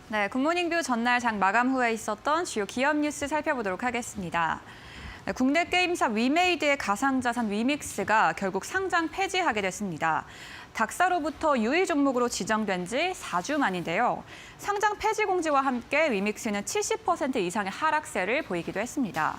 네, 굿모닝 뷰 전날 장 마감 후에 있었던 주요 기업 뉴스 살펴보도록 하겠습니다. 네, 국내 게임사 위메이드의 가상자산 위믹스가 결국 상장 폐지하게 됐습니다. 닥사로부터 유의 종목으로 지정된 지 4주 만인데요. 상장 폐지 공지와 함께 위믹스는 70% 이상의 하락세를 보이기도 했습니다.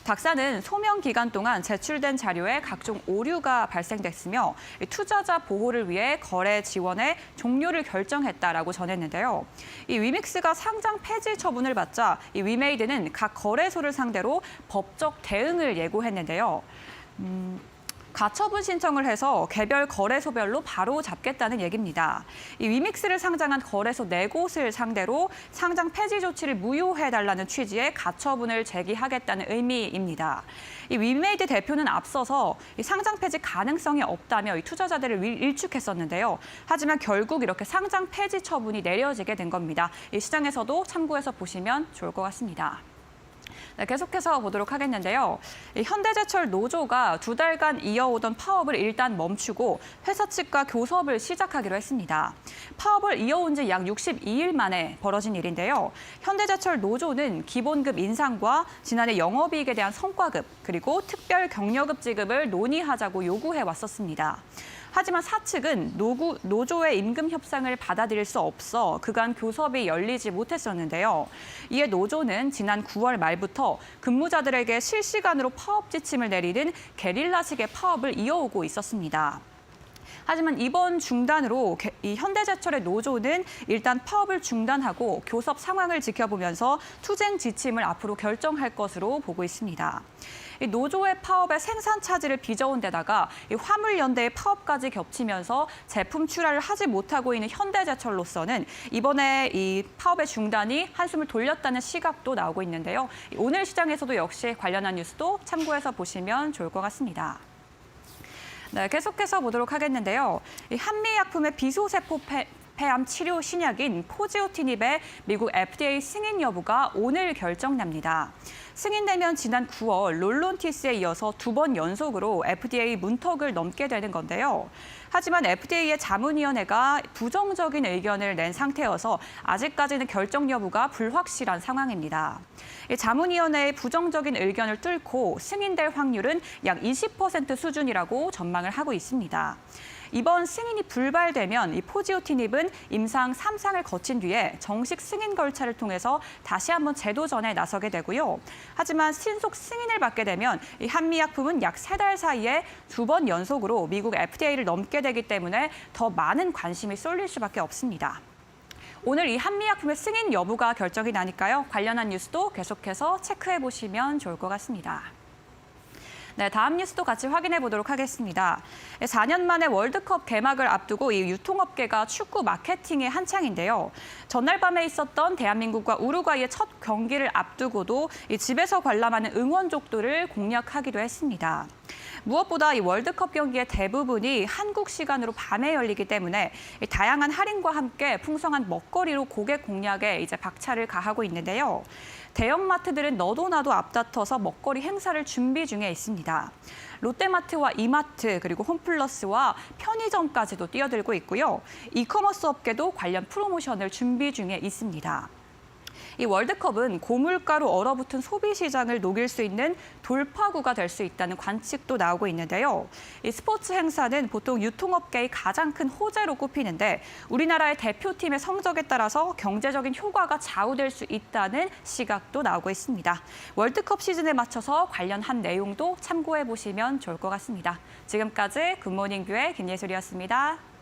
닥사는 소명 기간 동안 제출된 자료에 각종 오류가 발생됐으며 투자자 보호를 위해 거래 지원의 종료를 결정했다라고 전했는데요. 이 위믹스가 상장 폐지 처분을 받자 이 위메이드는 각 거래소를 상대로 법적 대응을 예고했는데요. 가처분 신청을 해서 개별 거래소별로 바로 잡겠다는 얘기입니다. 이 위믹스를 상장한 거래소 4곳을 상대로 상장 폐지 조치를 무효해달라는 취지의 가처분을 제기하겠다는 의미입니다. 이 위메이드 대표는 앞서서 이 상장 폐지 가능성이 없다며 이 투자자들을 일축했었는데요. 하지만 결국 이렇게 상장 폐지 처분이 내려지게 된 겁니다. 이 시장에서도 참고해서 보시면 좋을 것 같습니다. 네, 계속해서 보도록 하겠는데요. 현대제철 노조가 2달간 이어오던 파업을 일단 멈추고 회사 측과 교섭을 시작하기로 했습니다. 파업을 이어온 지 약 62일 만에 벌어진 일인데요. 현대제철 노조는 기본급 인상과 지난해 영업이익에 대한 성과급 그리고 특별 격려급 지급을 논의하자고 요구해 왔었습니다. 하지만 사측은 노조의 임금 협상을 받아들일 수 없어 그간 교섭이 열리지 못했었는데요. 이에 노조는 지난 9월 말부터 근무자들에게 실시간으로 파업 지침을 내리는 게릴라식의 파업을 이어오고 있었습니다. 하지만 이번 중단으로 이 현대제철의 노조는 일단 파업을 중단하고 교섭 상황을 지켜보면서 투쟁 지침을 앞으로 결정할 것으로 보고 있습니다. 이 노조의 파업에 생산 차질을 빚어온 데다가 이 화물연대의 파업까지 겹치면서 제품 출하를 하지 못하고 있는 현대제철로서는 이번에 이 파업의 중단이 한숨을 돌렸다는 시각도 나오고 있는데요. 오늘 시장에서도 역시 관련한 뉴스도 참고해서 보시면 좋을 것 같습니다. 네, 계속해서 보도록 하겠는데요. 이 한미약품의 비소세포 폐암 치료 신약인 포지오티닙의 미국 FDA 승인 여부가 오늘 결정납니다. 승인되면 지난 9월 롤론티스에 이어서 2번 연속으로 FDA 문턱을 넘게 되는 건데요. 하지만 FDA의 자문위원회가 부정적인 의견을 낸 상태여서 아직까지는 결정 여부가 불확실한 상황입니다. 자문위원회의 부정적인 의견을 뚫고 승인될 확률은 약 20% 수준이라고 전망을 하고 있습니다. 이번 승인이 불발되면 이 포지오티닙은 임상 3상을 거친 뒤에 정식 승인 절차를 통해서 다시 한번 재도전에 나서게 되고요. 하지만 신속 승인을 받게 되면 이 한미약품은 약 3달 사이에 2번 연속으로 미국 FDA를 넘게 되기 때문에 더 많은 관심이 쏠릴 수밖에 없습니다. 오늘 이 한미약품의 승인 여부가 결정이 나니까요. 관련한 뉴스도 계속해서 체크해 보시면 좋을 것 같습니다. 네, 다음 뉴스도 같이 확인해 보도록 하겠습니다. 4년 만에 월드컵 개막을 앞두고 이 유통업계가 축구 마케팅에 한창인데요. 전날 밤에 있었던 대한민국과 우루과이의 첫 경기를 앞두고도 이 집에서 관람하는 응원족들을 공략하기도 했습니다. 무엇보다 이 월드컵 경기의 대부분이 한국 시간으로 밤에 열리기 때문에 다양한 할인과 함께 풍성한 먹거리로 고객 공략에 이제 박차를 가하고 있는데요. 대형마트들은 너도 나도 앞다퉈서 먹거리 행사를 준비 중에 있습니다. 롯데마트와 이마트 그리고 홈플러스와 편의점까지도 뛰어들고 있고요. 이커머스 업계도 관련 프로모션을 준비 중에 있습니다. 이 월드컵은 고물가로 얼어붙은 소비 시장을 녹일 수 있는 돌파구가 될 수 있다는 관측도 나오고 있는데요. 이 스포츠 행사는 보통 유통업계의 가장 큰 호재로 꼽히는데 우리나라의 대표팀의 성적에 따라서 경제적인 효과가 좌우될 수 있다는 시각도 나오고 있습니다. 월드컵 시즌에 맞춰서 관련한 내용도 참고해 보시면 좋을 것 같습니다. 지금까지 굿모닝 뷰의 김예솔이었습니다.